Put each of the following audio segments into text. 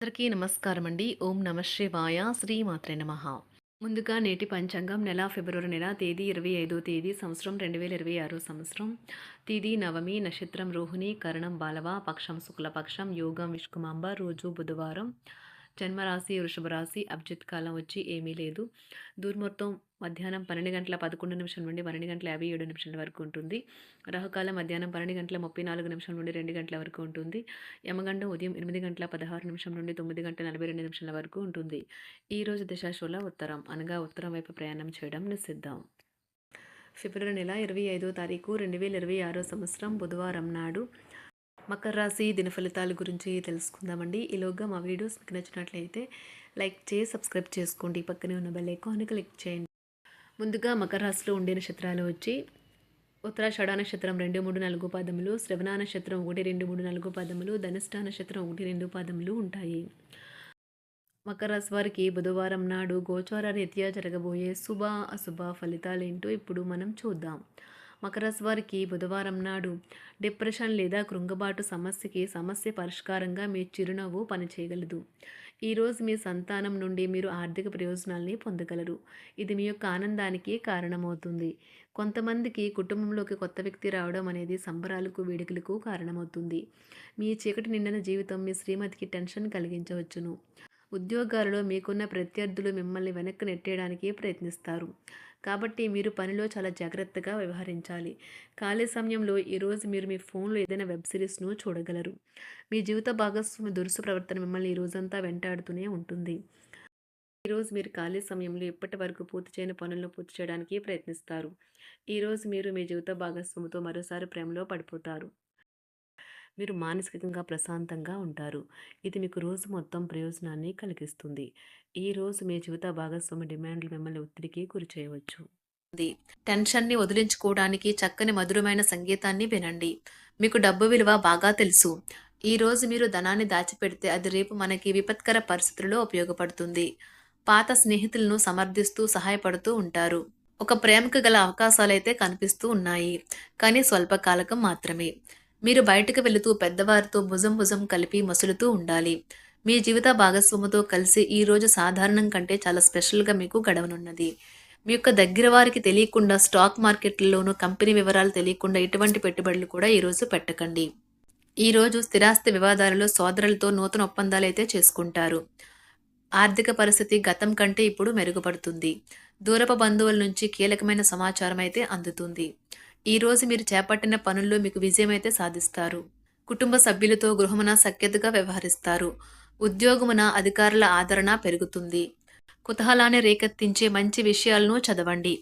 అందరికీ నమస్కారం అండి. ఓం నమ శివాయ. శ్రీమాత్రే నమః. ముందుగా నేటి పంచాంగం నెల ఫిబ్రవరి నెల తేదీ 25వ తేదీ సంవత్సరం 2026 సంవత్సరం. తిథి నవమి, నక్షత్రం రోహిణి, కరణం బాలవ, పక్షం శుక్లపక్షం, యోగం విష్కుమాంబ, రోజు బుధవారం. జన్మరాశి వృషభ రాశి. అభిజిత్ కాలం వచ్చి ఏమీ లేదు. దుర్ముహూర్తం మధ్యాహ్నం 12:11 నుండి 12:57 వరకు ఉంటుంది. రాహుకాలం మధ్యాహ్నం 12:34 నుండి 2 గంటల వరకు ఉంటుంది. యమగండం ఉదయం 8:16 నుండి 9:42 వరకు ఉంటుంది. ఈరోజు దశాశూల ఉత్తరం అనగా ఉత్తరం వైపు ప్రయాణం చేయడం నిషిద్ధం. ఫిబ్రవరి నెల 25వ తారీఖు 2026 సంవత్సరం బుధవారం నాడు మకర రాశి దినఫలితాల గురించి తెలుసుకుందామండి. ఈలోగా మా వీడియోస్ మీకు నచ్చినట్లయితే లైక్ చేసి సబ్స్క్రైబ్ చేసుకోండి. పక్కనే ఉన్న బెల్ ఐకాన్ని క్లిక్ చేయండి. ముందుగా మకర రాశిలో ఉండే నక్షత్రాలు వచ్చి ఉత్తరాషాఢ నక్షత్రం 2, 3, 4 పాదములు, శ్రవణ నక్షత్రం 1, 2, 3, 4 పాదములు, ధనిష్ట నక్షత్రం 1, 2 పాదములు ఉంటాయి. మకర రాశి వారికి బుధవారం నాడు గోచార రీత్యా జరగబోయే శుభ అశుభ ఫలితాలేంటో ఇప్పుడు మనం చూద్దాం. మకర రాశి వారికి బుధవారం నాడు డిప్రెషన్ లేదా కృంగబాటు సమస్య పరిష్కారంగా మీ చిరునవ్వు పనిచేయగలదు. ఈరోజు మీ సంతానం నుండి మీరు ఆర్థిక ప్రయోజనాల్ని పొందగలరు. ఇది మీ యొక్క ఆనందానికి కారణమవుతుంది. కొంతమందికి కుటుంబంలోకి కొత్త వ్యక్తి రావడం అనేది సంబరాలకు వేడుకలకు కారణమవుతుంది. మీ చీకటి నిండిన జీవితం మీ శ్రీమతికి టెన్షన్ కలిగించవచ్చును. ఉద్యోగాలలో మీకున్న ప్రత్యర్థులు మిమ్మల్ని వెనక్కి నెట్టేయడానికి ప్రయత్నిస్తారు. కాబట్టి మీరు పనిలో చాలా జాగ్రత్తగా వ్యవహరించాలి. ఖాళీ సమయంలో ఈరోజు మీరు మీ ఫోన్లో ఏదైనా వెబ్ సిరీస్ను చూడగలరు. మీ జీవిత భాగస్వామి దురుసు ప్రవర్తన మిమ్మల్ని ఈ రోజంతా వెంటాడుతూనే ఉంటుంది. ఈరోజు మీరు ఖాళీ సమయంలో ఇప్పటి వరకు పూర్తి చేయని పనులను పూర్తి చేయడానికి ప్రయత్నిస్తారు. ఈరోజు మీరు మీ జీవిత భాగస్వామితో మరోసారి ప్రేమలో పడిపోతారు. మీరు మానసికంగా ప్రశాంతంగా ఉంటారు. ఇది మీకు రోజు మొత్తం ప్రయోజనాన్ని కలిగిస్తుంది. ఈరోజు మీ జీవిత భాగస్వామి డిమాండ్లు మిమ్మల్ని ఒత్తిడికి గురి చేయవచ్చు. టెన్షన్ని వదిలించుకోవడానికి చక్కని మధురమైన సంగీతాన్ని వినండి. మీకు డబ్బు విలువ బాగా తెలుసు. ఈరోజు మీరు ధనాన్ని దాచిపెడితే అది రేపు మనకి విపత్కర పరిస్థితుల్లో ఉపయోగపడుతుంది. పాత స్నేహితులను సమర్థిస్తూ సహాయపడుతూ ఉంటారు. ఒక ప్రేమకు గల అవకాశాలైతే కనిపిస్తూ ఉన్నాయి, కానీ స్వల్పకాలకం మాత్రమే. మీరు బయటకు వెళుతూ పెద్దవారితో భుజం భుజం కలిపి మసులుతూ ఉండాలి. మీ జీవిత భాగస్వామితో కలిసి ఈరోజు సాధారణం కంటే చాలా స్పెషల్గా మీకు గడవనున్నది. మీ యొక్క దగ్గర వారికి తెలియకుండా స్టాక్ మార్కెట్లలోనూ కంపెనీ వివరాలు తెలియకుండా ఎటువంటి పెట్టుబడులు కూడా ఈరోజు పెట్టకండి. ఈరోజు స్థిరాస్తి వివాదాలలో సోదరులతో నూతన ఒప్పందాలు అయితే చేసుకుంటారు. ఆర్థిక పరిస్థితి గతం కంటే ఇప్పుడు మెరుగుపడుతుంది. దూరపు బంధువుల నుంచి కీలకమైన సమాచారం అయితే అందుతుంది. ఈరోజు మీరు చేపట్టిన పనుల్లో మీకు విజయం అయితే సాధిస్తారు. కుటుంబ సభ్యులతో గృహమున సఖ్యతగా వ్యవహరిస్తారు. ఉద్యోగమున అధికారుల ఆదరణ పెరుగుతుంది. కుతూహలాన్ని రేకెత్తించే మంచి విషయాలను చదవండి.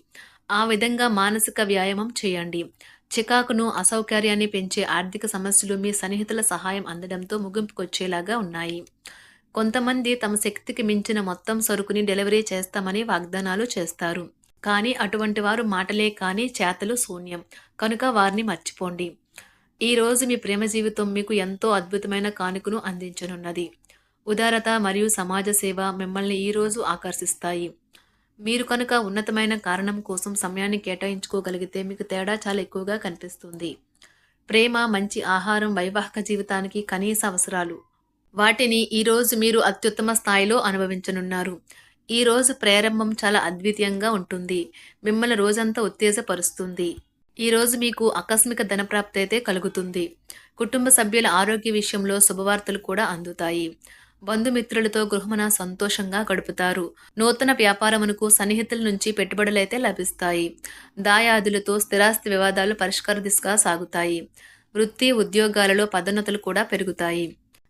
ఆ విధంగా మానసిక వ్యాయామం చేయండి. చికాకును అసౌకర్యాన్ని పెంచే ఆర్థిక సమస్యలు మీ సన్నిహితుల సహాయం అందడంతో ముగింపుకొచ్చేలాగా ఉన్నాయి. కొంతమంది తమ శక్తికి మించిన మొత్తం సరుకుని డెలివరీ చేస్తామని వాగ్దానాలు చేస్తారు. కానీ అటువంటి వారు మాటలే కానీ చేతలు శూన్యం. కనుక వారిని మర్చిపోండి. ఈరోజు మీ ప్రేమ జీవితం మీకు ఎంతో అద్భుతమైన కానుకను అందించనున్నది. ఉదారత మరియు సమాజ సేవ మిమ్మల్ని ఈరోజు ఆకర్షిస్తాయి. మీరు కనుక ఉన్నతమైన కారణం కోసం సమయాన్ని కేటాయించుకోగలిగితే మీకు తేడా చాలా ఎక్కువగా కనిపిస్తుంది. ప్రేమ, మంచి ఆహారం వైవాహిక జీవితానికి కనీస అవసరాలు. వాటిని ఈరోజు మీరు అత్యుత్తమ స్థాయిలో అనుభవించనున్నారు. ఈ రోజు ప్రారంభం చాలా అద్వితీయంగా ఉంటుంది. మిమ్మల్ని రోజంతా ఉత్తేజపరుస్తుంది. ఈరోజు మీకు ఆకస్మిక ధనప్రాప్తి అయితే కలుగుతుంది. కుటుంబ సభ్యుల ఆరోగ్య విషయంలో శుభవార్తలు కూడా అందుతాయి. బంధుమిత్రులతో గృహమున సంతోషంగా గడుపుతారు. నూతన వ్యాపారమునకు సన్నిహితుల నుంచి పెట్టుబడులైతే లభిస్తాయి. దాయాదులతో స్థిరాస్తి వివాదాలు పరిష్కార దిశగా సాగుతాయి. వృత్తి ఉద్యోగాలలో పదోన్నతులు కూడా పెరుగుతాయి.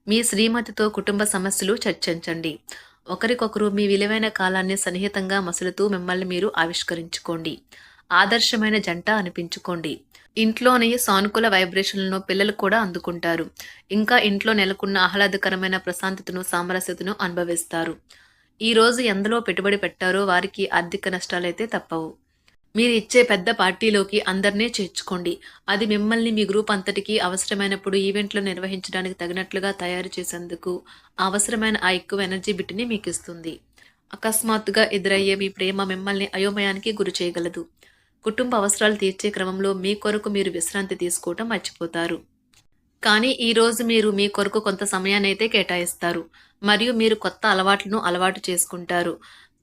మీ శ్రీమతితో కుటుంబ సమస్యలు చర్చించండి. ఒకరికొకరు మీ విలువైన కాలాన్ని సన్నిహితంగా మసులుతూ మిమ్మల్ని మీరు ఆవిష్కరించుకోండి. ఆదర్శమైన జంట అనిపించుకోండి. ఇంట్లోని సానుకూల వైబ్రేషన్లను పిల్లలు కూడా అందుకుంటారు. ఇంకా ఇంట్లో నెలకొన్న ఆహ్లాదకరమైన ప్రశాంతతను, సామరస్యతను అనుభవిస్తారు. ఈరోజు ఎందులో పెట్టుబడి పెట్టారో వారికి ఆర్థిక నష్టాలైతే తప్పవు. మీరు ఇచ్చే పెద్ద పార్టీలోకి అందరినీ చేర్చుకోండి. అది మిమ్మల్ని మీ గ్రూప్ అంతటికి అవసరమైనప్పుడు ఈవెంట్లు నిర్వహించడానికి తగినట్లుగా తయారు చేసేందుకు అవసరమైన ఆ ఎక్కువ ఎనర్జీ బిట్ని మీకు ఇస్తుంది. అకస్మాత్తుగా ఎదురయ్యే మీ ప్రేమ మిమ్మల్ని అయోమయానికి గురి చేయగలదు. కుటుంబ అవసరాలు తీర్చే క్రమంలో మీ కొరకు మీరు విశ్రాంతి తీసుకోవటం మర్చిపోతారు. కానీ ఈరోజు మీరు మీ కొరకు కొంత సమయాన్ని అయితే కేటాయిస్తారు. మరియు మీరు కొత్త అలవాట్లను అలవాటు చేసుకుంటారు.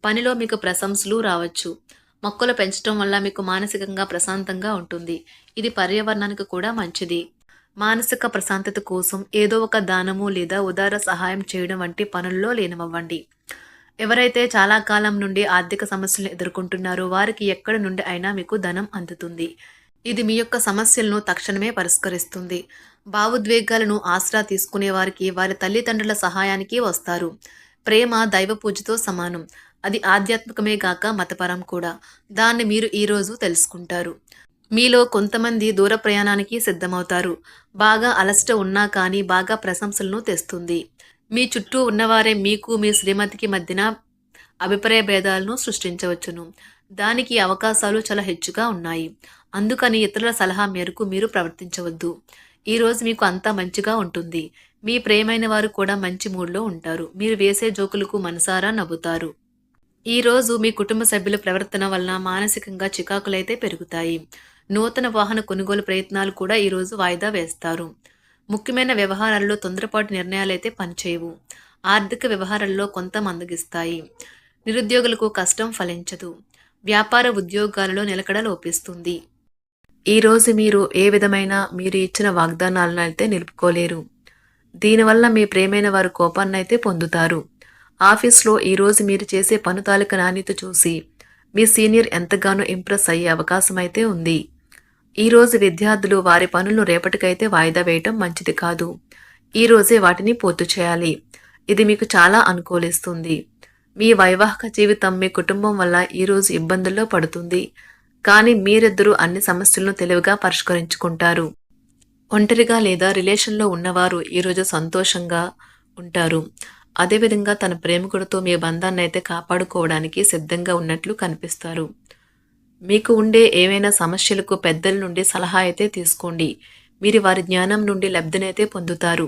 పనిలో మీకు ప్రశంసలు రావచ్చు. మొక్కలు పెంచడం వల్ల మీకు మానసికంగా ప్రశాంతంగా ఉంటుంది. ఇది పర్యావరణానికి కూడా మంచిది. మానసిక ప్రశాంతత కోసం ఏదో ఒక దానము లేదా ఉదార సహాయం చేయడం వంటి పనుల్లో లీనమవ్వండి. ఎవరైతే చాలా కాలం నుండి ఆర్థిక సమస్యలను ఎదుర్కొంటున్నారో వారికి ఎక్కడి నుండి అయినా మీకు ధనం అందుతుంది. ఇది మీ యొక్క సమస్యలను తక్షణమే పరిష్కరిస్తుంది. భావోద్వేగాలను ఆసరా తీసుకునే వారికి వారి తల్లిదండ్రుల సహాయానికి వస్తారు. ప్రేమ దైవ పూజతో సమానం. అది ఆధ్యాత్మికమే గాక మతపరం కూడా. దాన్ని మీరు ఈరోజు తెలుసుకుంటారు. మీలో కొంతమంది దూర ప్రయాణానికి సిద్ధమవుతారు. బాగా అలసట ఉన్నా కానీ బాగా ప్రశంసలను తెస్తుంది. మీ చుట్టూ ఉన్నవారే మీకు మీ శ్రీమతికి మధ్యన అభిప్రాయ భేదాలను సృష్టించవచ్చును. దానికి అవకాశాలు చాలా హెచ్చుగా ఉన్నాయి. అందుకని ఇతరుల సలహా మేరకు మీరు ప్రవర్తించవద్దు. ఈరోజు మీకు అంతా మంచిగా ఉంటుంది. మీ ప్రియమైన వారు కూడా మంచి మూడ్లో ఉంటారు. మీరు వేసే జోకులకు మనసారా నవ్వుతారు. ఈరోజు మీ కుటుంబ సభ్యుల ప్రవర్తన వలన మానసికంగా చికాకులైతే పెరుగుతాయి. నూతన వాహన కొనుగోలు ప్రయత్నాలు కూడా ఈరోజు వాయిదా వేస్తారు. ముఖ్యమైన వ్యవహారాల్లో తొందరపాటు నిర్ణయాలైతే పనిచేయవు. ఆర్థిక వ్యవహారాల్లో కొంత మందగిస్తాయి. నిరుద్యోగులకు కష్టం ఫలించదు. వ్యాపార ఉద్యోగాలలో నిలకడ లోపిస్తుంది. ఈరోజు మీరు ఏ విధమైన మీరు ఇచ్చిన వాగ్దానాలను అయితే నిలుపుకోలేరు. దీనివల్ల మీ ప్రేమైన వారు కోపాన్నైతే పొందుతారు. ఆఫీస్లో ఈరోజు మీరు చేసే పను తాలూకా నాణ్యత చూసి మీ సీనియర్ ఎంతగానో ఇంప్రెస్ అయ్యే అవకాశం అయితే ఉంది. ఈరోజు విద్యార్థులు వారి పనులను రేపటికైతే వాయిదా వేయటం మంచిది కాదు. ఈరోజే వాటిని పూర్తి చేయాలి. ఇది మీకు చాలా అనుకూలిస్తుంది. మీ వైవాహిక జీవితం మీ కుటుంబం వల్ల ఈరోజు ఇబ్బందుల్లో పడుతుంది. కానీ మీరిద్దరూ అన్ని సమస్యలను తెలివిగా పరిష్కరించుకుంటారు. ఒంటరిగా లేదా రిలేషన్లో ఉన్నవారు ఈరోజు సంతోషంగా ఉంటారు. అదేవిధంగా తన ప్రేమికుడితో మీ బంధాన్ని అయితే కాపాడుకోవడానికి సిద్ధంగా ఉన్నట్లు కనిపిస్తారు. మీకు ఉండే ఏవైనా సమస్యలకు పెద్దల నుండి సలహా అయితే తీసుకోండి. మీరు వారి జ్ఞానం నుండి లబ్ధినైతే పొందుతారు.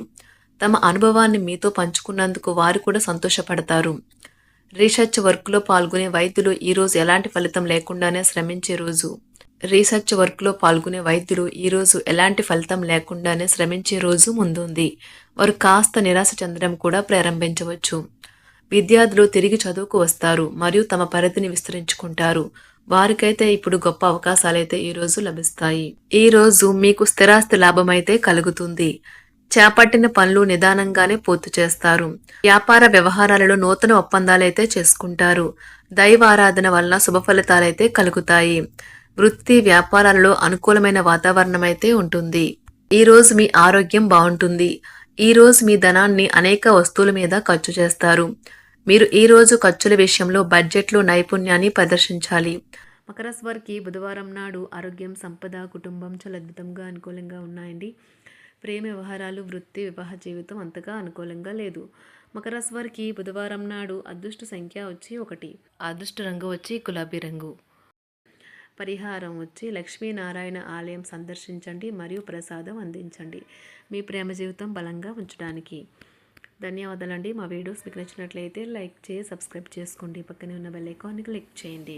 తమ అనుభవాన్ని మీతో పంచుకున్నందుకు వారు కూడా సంతోషపడతారు. రీసెర్చ్ వర్క్లో పాల్గొనే వైద్యులు ఈరోజు ఎలాంటి ఫలితం లేకుండానే శ్రమించే రోజు. ఈరోజు ఎలాంటి ఫలితం లేకుండానే శ్రమించే రోజు ముందుంది. వారు కాస్త నిరాశ చెందడం కూడా ప్రారంభించవచ్చు. విద్యార్థులు తిరిగి చదువుకు వస్తారు మరియు తమ పరిధిని విస్తరించుకుంటారు. వారికైతే ఇప్పుడు గొప్ప అవకాశాలైతే ఈరోజు లభిస్తాయి. ఈరోజు మీకు స్థిరాస్తి లాభమైతే కలుగుతుంది. చేపట్టిన పనులు నిదానంగానే పూర్తి చేస్తారు. వ్యాపార వ్యవహారాలలో నూతన ఒప్పందాలైతే చేసుకుంటారు. దైవ ఆరాధన వలన శుభ ఫలితాలైతే కలుగుతాయి. వృత్తి వ్యాపారాలలో అనుకూలమైన వాతావరణం అయితే ఉంటుంది. ఈరోజు మీ ఆరోగ్యం బాగుంటుంది. ఈరోజు మీ ధనాన్ని అనేక వస్తువుల మీద ఖర్చు చేస్తారు. మీరు ఈరోజు ఖర్చుల విషయంలో బడ్జెట్లో నైపుణ్యాన్ని ప్రదర్శించాలి. మకర రాశి వారికి బుధవారం నాడు ఆరోగ్యం, సంపద, కుటుంబం చాలా అద్భుతంగా అనుకూలంగా ఉన్నాయండి. ప్రేమ వ్యవహారాలు, వృత్తి, వివాహ జీవితం అంతగా అనుకూలంగా లేదు. మకర రాశి వారికి బుధవారం నాడు అదృష్ట సంఖ్య వచ్చి 1, అదృష్ట రంగు వచ్చి గులాబీ రంగు. పరిహారం వచ్చి లక్ష్మీనారాయణ ఆలయం సందర్శించండి మరియు ప్రసాదం అందించండి మీ ప్రేమ జీవితం బలంగా ఉంచడానికి. ధన్యవాదాలండి. మా వీడియోస్ మీకు నచ్చినట్లయితే లైక్ చేసి సబ్స్క్రైబ్ చేసుకోండి. పక్కనే ఉన్న బెల్ ఐకాన్ని క్లిక్ చేయండి.